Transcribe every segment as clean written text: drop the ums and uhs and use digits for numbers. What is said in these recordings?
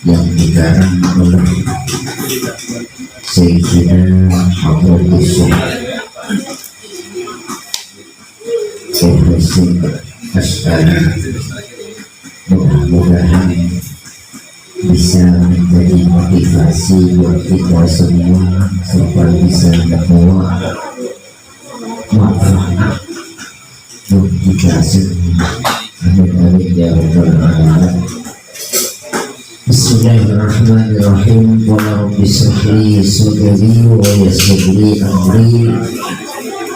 yang dikarang oleh Sayyidina Abdul Yusuf Syekh Asy'ari. Mudah-mudahan bisa menjadi motivasi buat kita semua serta bisa membawa manfaat untuk kita semua. Amin ya rabbal alamin. Bismillahirrahmanirrahim. Qala rabbi shrah li sadri wa yassir li amri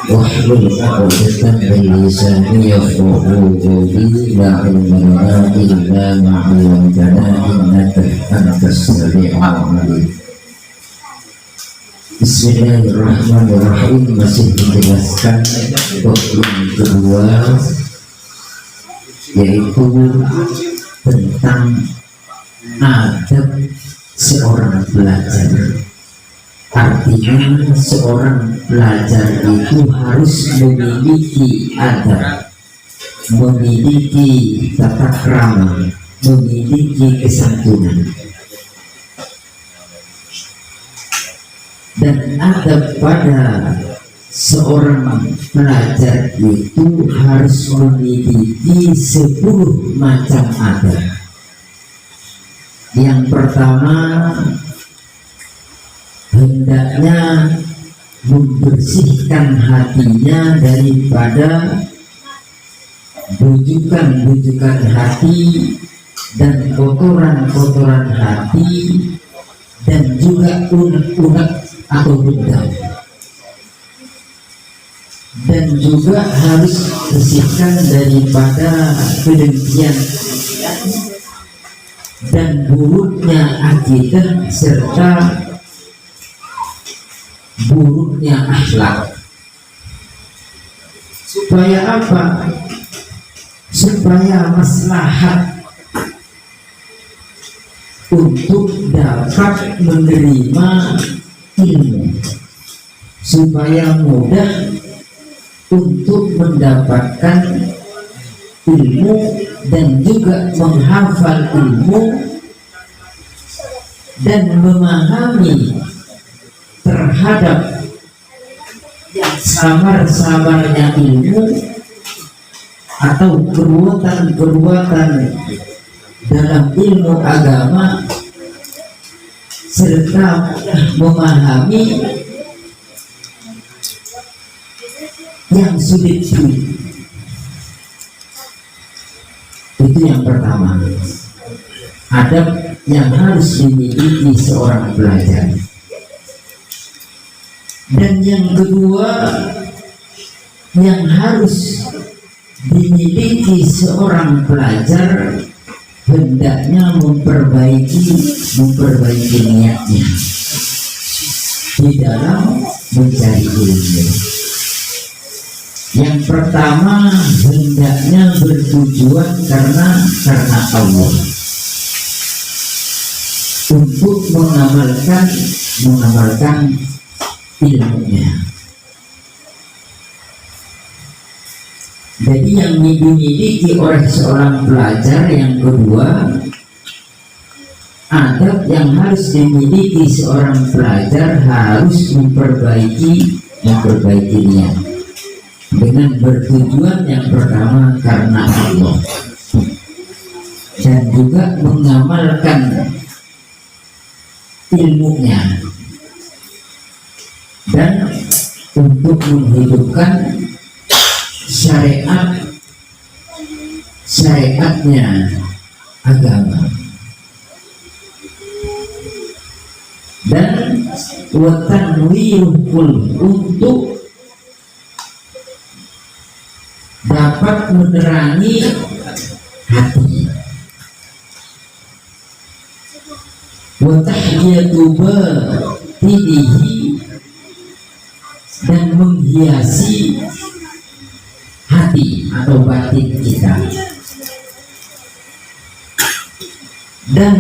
wahlul 'uqdatam min lisani yafqahu qawli. La ilma lana illa ma 'allamtana innaka antas sami'ul 'alim. Bismillahirrahmanirrahim. Masih menjelaskan poin kedua, yaitu tentang adab seorang pelajar. Artinya seorang pelajar itu harus memiliki adab, memiliki tata krama, memiliki kesantunan. Dan adab pada seorang pelajar itu harus memiliki 10 macam adab. Yang pertama, hendaknya membersihkan hatinya daripada bujukan-bujukan hati dan kotoran-kotoran hati dan juga unek-unek atau dendam. Dan juga harus bersihkan daripada kedengkian dan buruknya akidah serta buruknya akhlak. Supaya apa? Supaya maslahat untuk dapat menerima ilmu, supaya mudah untuk mendapatkan ilmu dan juga menghafal ilmu dan memahami terhadap yang samar-samarnya ilmu atau perbuatan-perbuatan dalam ilmu agama, serta memahami yang sulit-sulit. Itu yang pertama, adab yang harus dimiliki seorang pelajar. Dan yang kedua yang harus dimiliki seorang pelajar, hendaknya memperbaiki niatnya di dalam mencari ilmu. Yang pertama, hendaknya bertujuan karena Allah, untuk mengamalkan ilmunya. Jadi yang dimiliki oleh seorang pelajar yang kedua, adab yang harus dimiliki seorang pelajar harus memperbaiki niat dengan bertujuan yang pertama karena Allah, dan juga mengamalkan ilmunya, dan untuk menghidupkan syariatnya agama, dan watanwirul untuk dapat menerangi hati, watahiyatu batinihi dan menghiasi hati atau batin kita, dan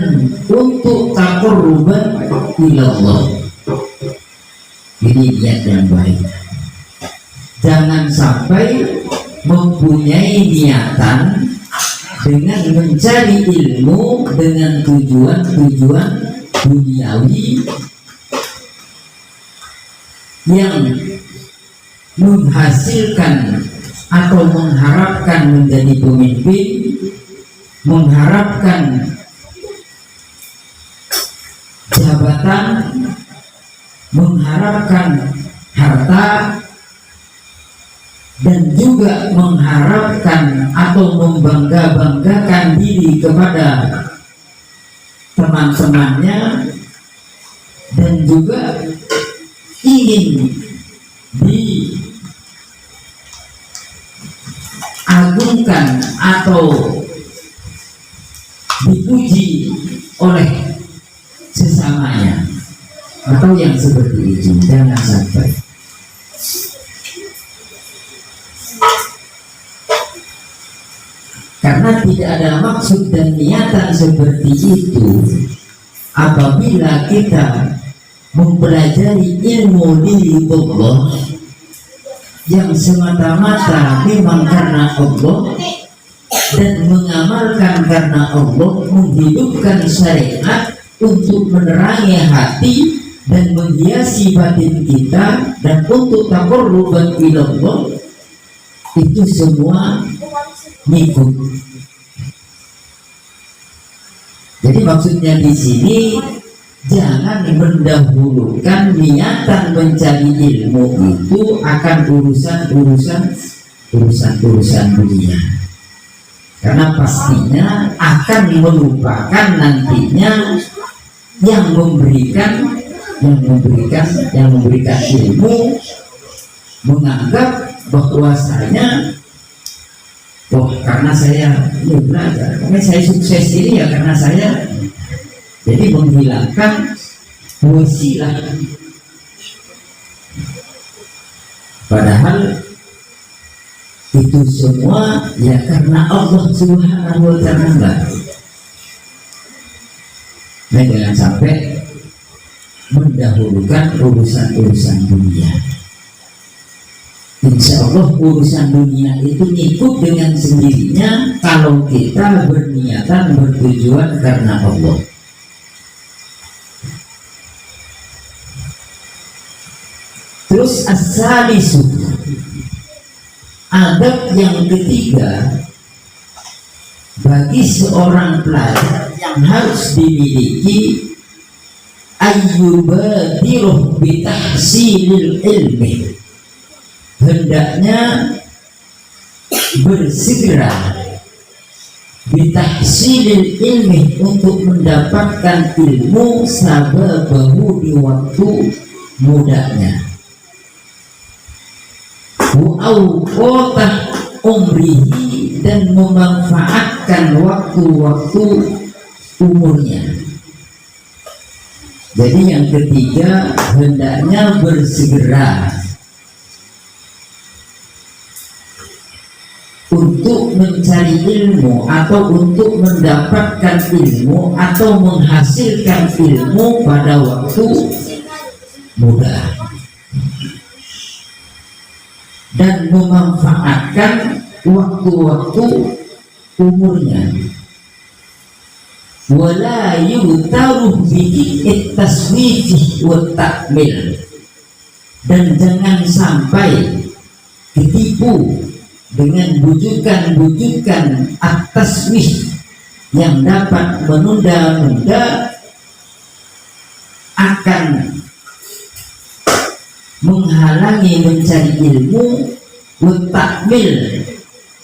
untuk taqarruban ilallah. Ini niat yang baik. Jangan sampai mempunyai niatan dengan mencari ilmu dengan tujuan-tujuan duniawi yang menghasilkan atau mengharapkan menjadi pemimpin, mengharapkan jabatan, mengharapkan harta, dan juga mengharapkan atau membangga-banggakan diri kepada teman-temannya, dan juga ingin diagungkan atau dipuji oleh sesamanya, atau yang seperti itu. Jangan sampai. Karena tidak ada maksud dan niatan seperti itu apabila kita mempelajari ilmu diri Allah yang semata-mata memang karena Allah dan mengamalkan karena Allah, menghidupkan syariat untuk menerangi hati dan menghiasi batin kita, dan untuk taqarruban ila Allah, itu semua ngikut. Jadi maksudnya di sini jangan mendahulukan niatan mencari ilmu itu akan urusan dunia, karena pastinya akan melupakan nantinya yang memberikan ilmu, menganggap bahwasanya karena saya belajar, karena saya sukses ini ya karena saya, jadi menghilangkan wasilah. Padahal itu semua ya karena Allah Subhanahu wa Ta'ala. Nah, jangan sampai mendahulukan urusan dunia. Insya Allah urusan dunia itu ikut dengan sendirinya kalau kita berniatan bertujuan karena Allah. Terus as-salisu, adab yang ketiga bagi seorang pelajar yang harus dimiliki, ayyubadiruh bitahsilil ilmi, hendaknya bersegera bitahsilil ilmi untuk mendapatkan ilmu sababahu di waktu mudanya, wa'awqatah umrihi, dan memanfaatkan waktu-waktu umurnya. Jadi yang ketiga, hendaknya bersegera untuk mencari ilmu atau untuk mendapatkan ilmu atau menghasilkan ilmu pada waktu muda, dan memanfaatkan waktu-waktu umurnya. Wala yutaruh bihi at-taswif wa ta'mil, dan jangan sampai ditipu dengan bujukan-bujukan at-taswif yang dapat menunda-nunda, akan menghalangi mencari ilmu, wa ta'mil,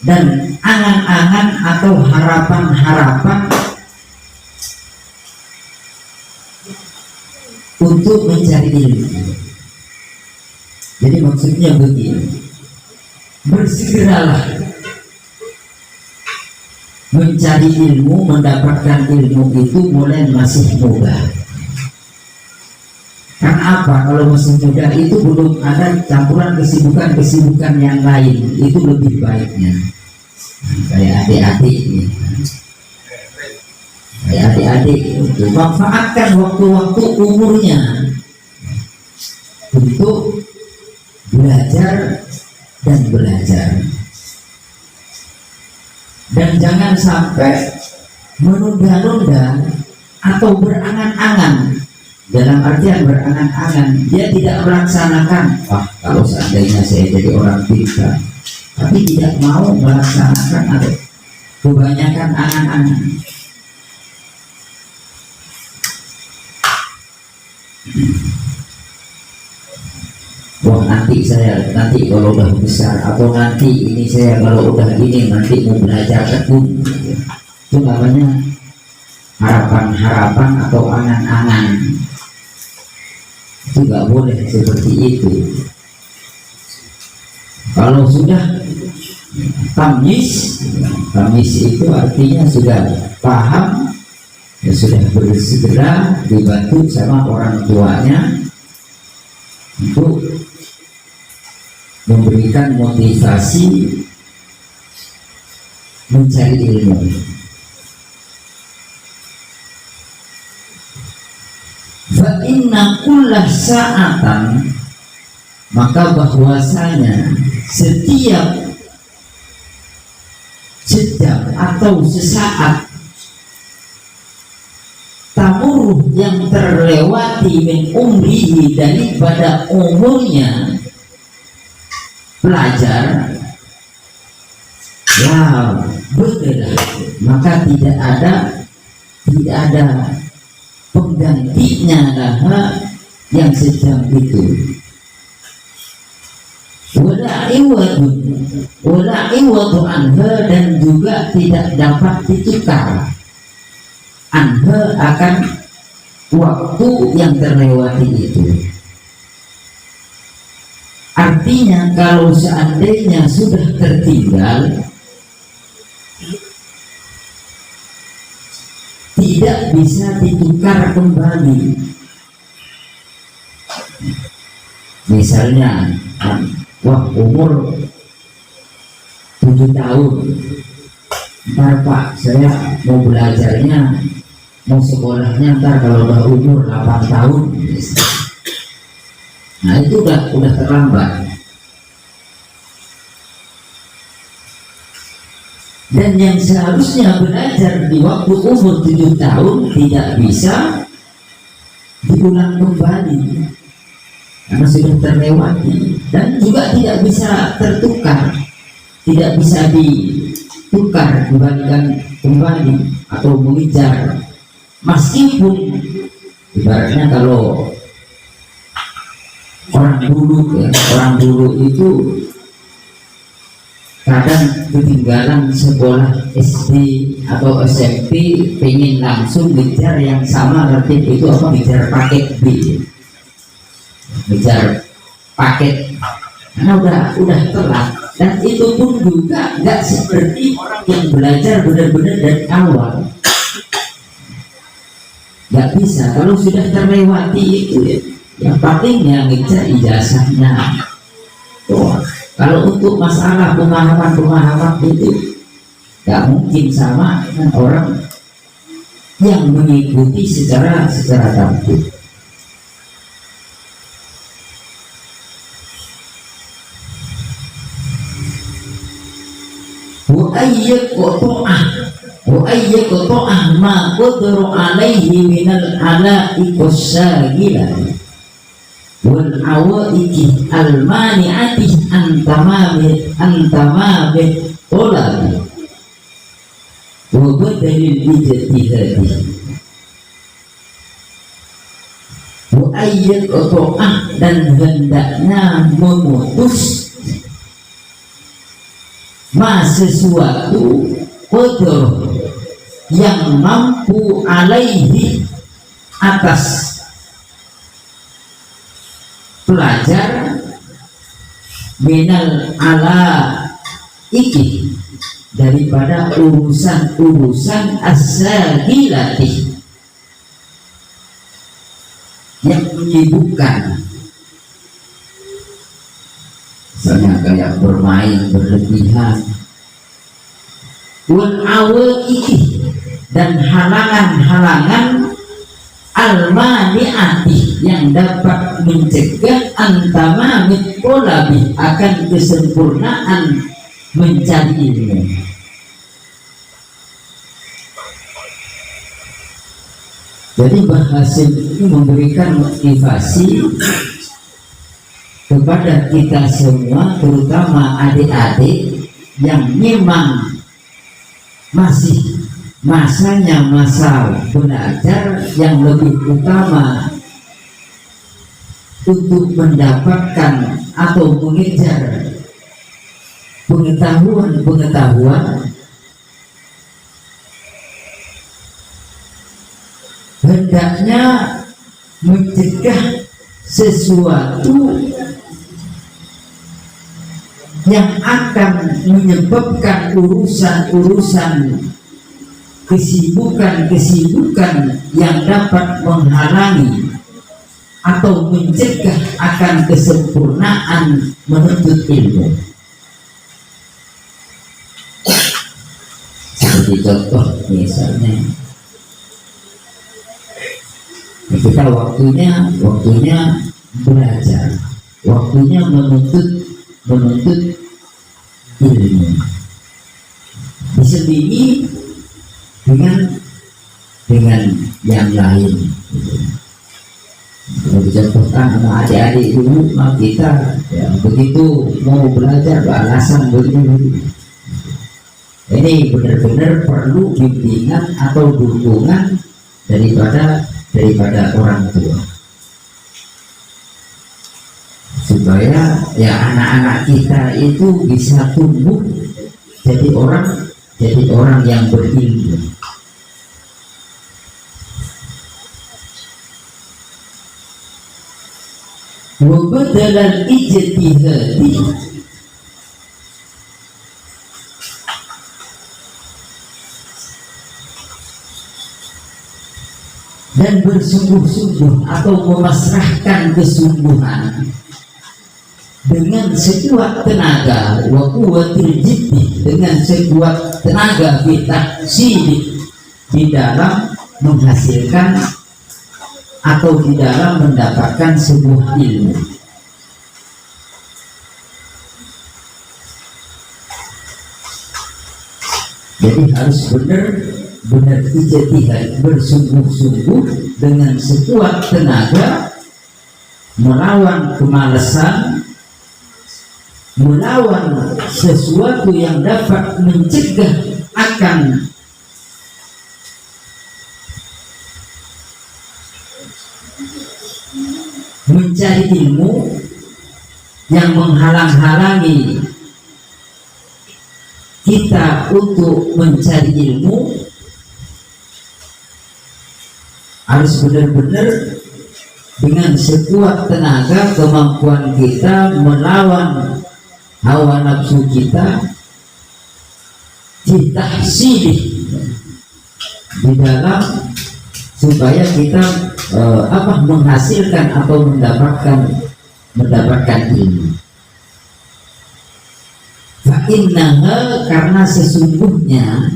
dan angan-angan atau harapan-harapan untuk mencari ilmu. Jadi maksudnya begini, bersegeralah mencari ilmu, mendapatkan ilmu itu mulai masih muda. Karena apa? Kalau masih muda itu belum ada campuran kesibukan-kesibukan yang lain, itu lebih baiknya. Kayak adik-adik ini, itu manfaatkan waktu-waktu umurnya untuk belajar dan belajar. Dan jangan sampai menunda-nunda atau berangan-angan. Dalam artian berangan-angan, dia tidak melaksanakan. Wah, kalau seandainya saya jadi orang pintar, tapi tidak mau melaksanakan, atau kebanyakan angan-angan. Wah, nanti kalau udah besar, atau nanti ini saya kalau udah ini nanti mau belajar tekun. Itu namanya harapan-harapan atau angan-angan. Itu nggak boleh seperti itu. Kalau sudah tamyiz itu artinya sudah paham, ya sudah bersegera dibantu sama orang tuanya untuk memberikan motivasi mencari ilmu. Fa inna kullah sa'atan, maka bahwasanya setiap jam atau sesaat tamur yang terlewati min umrihi, daripada umurnya pelajar, ya betul, maka tidak ada penggantinya lah yang sejam itu. Wala iwadu anha, dan juga tidak dapat ditukar anha akan waktu yang terlewati itu. Artinya kalau seandainya sudah tertinggal, tidak bisa ditukar kembali. Misalnya, wah umur 7 tahun, ntar Pak saya mau belajarnya, mau sekolahnya ntar kalau udah umur 8 tahun. Nah itu udah terlambat. Dan yang seharusnya belajar di waktu umur 7 tahun tidak bisa diulang kembali karena sudah terlewati, dan juga tidak bisa tertukar, tidak bisa ditukar, dibalikan kembali atau mengejar. Meskipun ibaratnya kalau orang dulu itu kadang ketinggalan sekolah SD atau SMP, pengen langsung ngejar yang sama, berarti itu apa, ngejar paket B, ngejar paket, karena udah telat. Dan itu pun juga nggak seperti orang yang belajar benar-benar dari awal, nggak bisa. Kalau sudah terlewati itu ya, yang palingnya ngejar ijazahnya. Kalau untuk masalah pemahaman itu nggak mungkin sama dengan orang yang mengikuti secara tampil. Wa ayyaqta'ah ma qadru alaihi minal ala'i qasyagilah wal awaiki al-mani'ati antamamit tolabi wa badalil ijtihadi. Wa ayyaqta'ah, dan hendaknya memutus sesuatu qadr yang mampu alaihi, atas pelajar, minal ala iki, daripada urusan as-sagilati yang menyibukkan, misalnya kayak bermain berlebihan, wal awaiki, dan halangan-halangan al-mani'ati, yang dapat mencegah antamamit tolabi, akan kesempurnaan mencari ilmu. Jadi bahasa ini memberikan motivasi kepada kita semua, terutama adik-adik yang memang masih masanya masa belajar, yang lebih utama untuk mendapatkan atau mengejar pengetahuan hendaknya mencegah sesuatu yang akan menyebabkan urusan-urusan kesibukan-kesibukan yang dapat menghalangi atau mencegah akan kesempurnaan menuntut ilmu. Seperti contoh misalnya, kita waktunya belajar, waktunya menuntut ilmu, diselingi dengan yang lain. Kalau dicontohkan sama adik-adik dulu, kita ya, begitu mau belajar alasan begini. Ini benar-benar perlu bimbingan atau dukungan daripada orang tua, supaya ya anak-anak kita itu bisa tumbuh jadi orang yang berilmu. Wabadalan ijtihadi dan bersungguh-sungguh atau memasrahkan kesungguhan dengan sekuat tenaga, wa quwwatil jiddi, dengan sekuat tenaga kita di dalam menghasilkan atau di dalam mendapatkan sebuah ilmu. Jadi harus benar ijtihad, bersungguh-sungguh dengan sekuat tenaga, melawan kemalasan, melawan sesuatu yang dapat mencegah akan mencari ilmu, yang menghalang-halangi kita untuk mencari ilmu. Harus benar-benar dengan sekuat tenaga kemampuan kita melawan hawa nafsu kita, ditahsilih di dalam supaya kita menghasilkan atau mendapatkan ilmu. Fa'innaha, karena sesungguhnya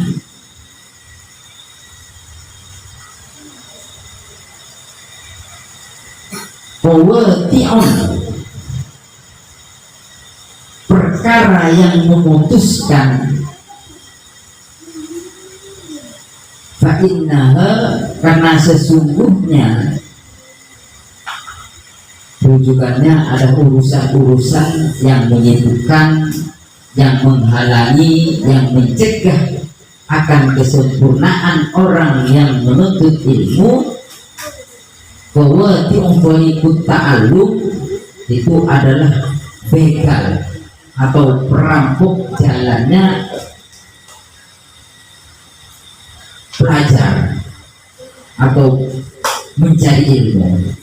qawati'un, perkara yang memutuskan. Fa'innaha, karena sesungguhnya, rujukannya ada urusan-urusan yang menyibukkan, yang menghalangi, yang mencegah akan kesempurnaan orang yang menuntut ilmu. Qawati'un ikut ta'alluq, itu adalah begal atau perampok jalannya belajar atau mencari ilmu.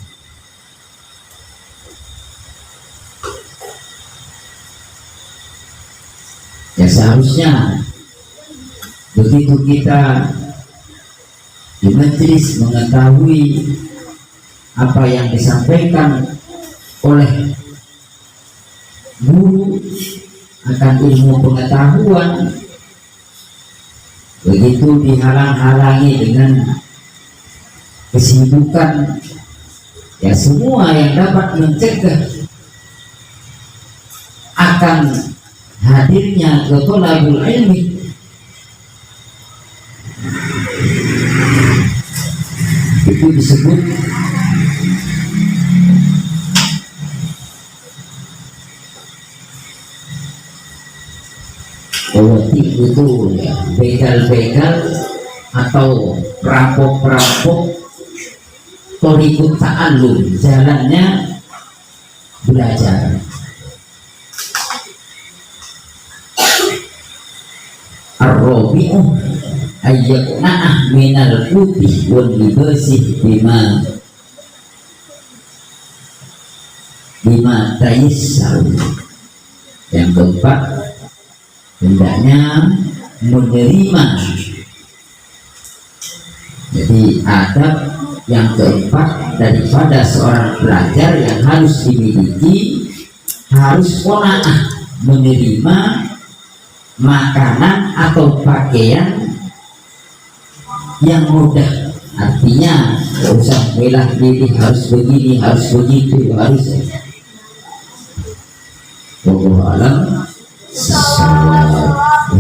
Ya seharusnya begitu kita di majelis mengetahui apa yang disampaikan oleh guru akan ilmu pengetahuan, begitu dihalang-halangi dengan kesibukan, ya semua yang dapat mencegah akan hadirnya ke thalabul ilmi, Itu disebut politik itu ya, begal-begal atau perampok-perampok torikut ta'allum, jalannya belajar. Ar-rabi'u ayyakna'ah minal putih wal libasih bima tayissaru. Yang keempat, hendaknya menerima. Jadi adab yang keempat daripada seorang pelajar yang harus dimiliki, harus qanaah, menerima makanan atau pakaian yang mudah. Artinya tidak usah belah diri harus begini, harus begitu, harus. Wallahu a'lam.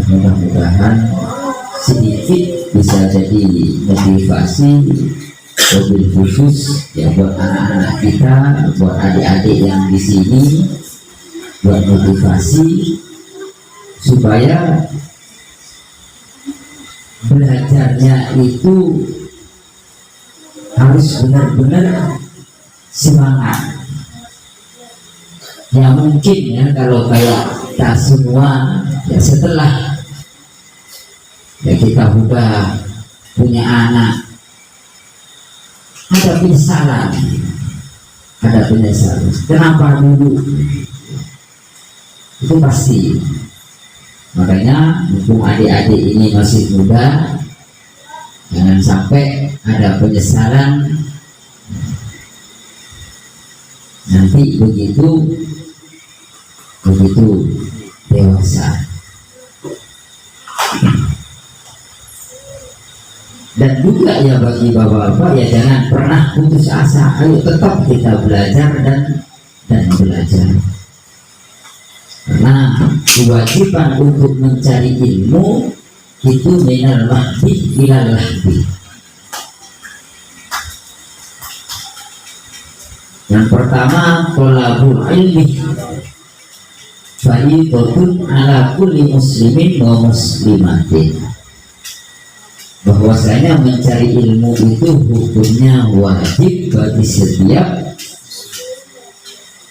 Mudah-mudahan sedikit bisa jadi motivasi mobil khusus ya buat anak-anak kita, buat adik-adik yang di sini, buat motivasi supaya belajarnya itu harus benar-benar semangat. Ya mungkin ya kalau kayak kita semua ya setelah ya kita udah punya anak ada penyesalan, kenapa dulu, itu pasti. Makanya mumpung adik-adik ini masih muda, jangan sampai ada penyesalan nanti begitu dewasa. Dan juga ya bagi bapak-bapak ya jangan pernah putus asa. Ayo tetap kita belajar dan belajar. Karena kewajiban untuk mencari ilmu itu minal mahdi ilal lahdi. Yang pertama, thalabul ilmi fardhun ala kulli muslimin wa muslimatin. Bahwasanya mencari ilmu itu hukumnya wajib bagi setiap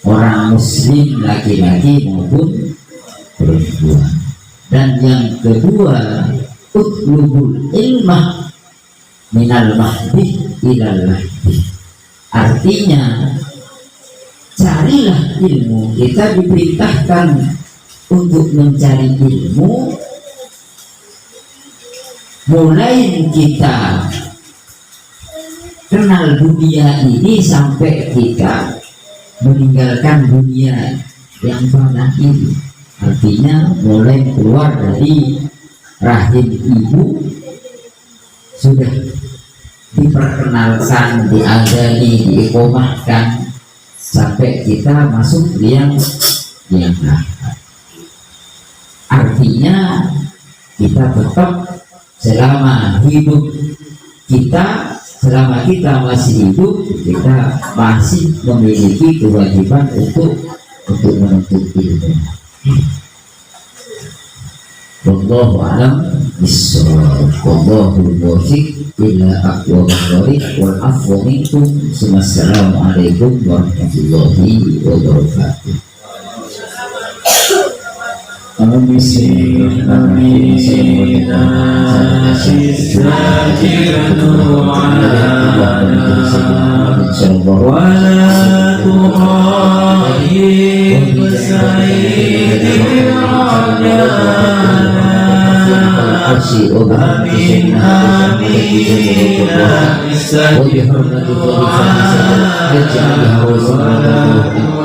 orang muslim laki-laki maupun perempuan. Dan yang kedua, utlubul ilmah minal mahdi ilal lahdi. Artinya carilah ilmu. Kita diperintahkan untuk mencari ilmu mulai kita kenal dunia ini sampai kita meninggalkan dunia yang fana ini. Artinya mulai keluar dari rahim ibu sudah diperkenalkan, diadani, diikomahkan sampai kita masuk yang akad. Artinya kita tetap selama hidup kita, selama kita masih hidup, kita masih memiliki kewajiban untuk menuntut ilmu. Wallahu a'lam bishawab. Wallahu muwaffiq ila aqwamit thoriq wal afwu minkum. Assalamualaikum warahmatullahi wabarakatuh. Amin.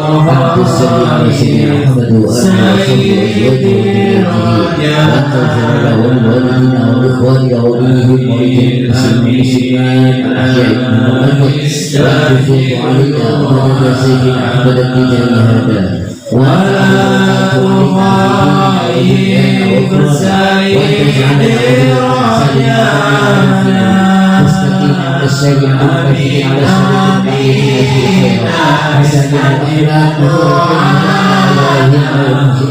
أنت السلام على سيدنا محمد وآله وصحبه وأزواجه وذريته وأن تغفر له ولوالدينا ولإخواننا ولأهلهم ولجميع المسلمين والمسلمات الأحياء منهم والأموات وأن تفيض علينا ومدد سيدنا أحمد التجاري هذا وأن السيد المنفذ على سبيل حسن الأخلاق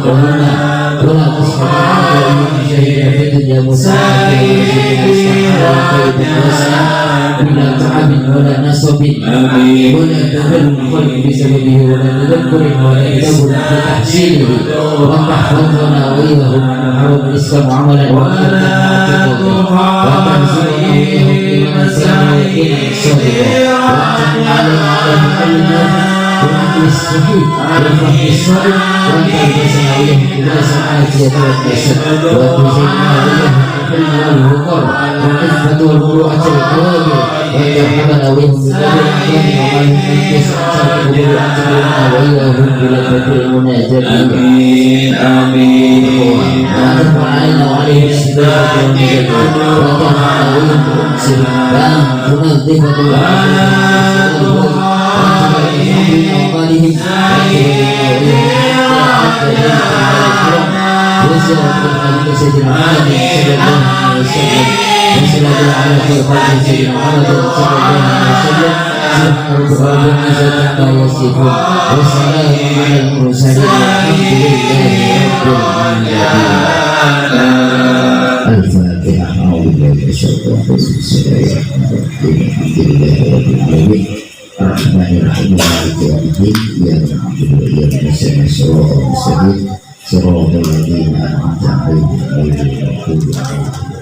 وهنا ولا تسمع شيئا في الدنيا ولا تعب ولا نصب ولا تذل الخلق بسببه ولا تذكر ولا تدبر بتحسينه وتحفظنا وإياهم عن حرم الإسلام عملا وتنزلنا الصحيح والفهم الصالح وأنت الجزاء عليهم بلاس العافية والكسل وتزيننا بهم الحلم والوقار والعفة والمروءة والأوامر وترحمنا بهم بقدر الأحلام وما لهم من كسر تركبه وأنزلنا وإياهم بلذة المناجاة آمين آمين وأتم علينا وعليهم الصداقة والنجاة وترحمنا بهم بأنسل وأن تنظف الفاتحة أعوذ بالله من الشيطان الرجيم بسم الله الرحمن الرحيم الحمد لله رب العالمين الرحمن الرحيم مالك يوم الدين إياك نعبد وإياك نستعين صراط المستقيم صراط الذين أنعمت عليهم غير المغضوب عليهم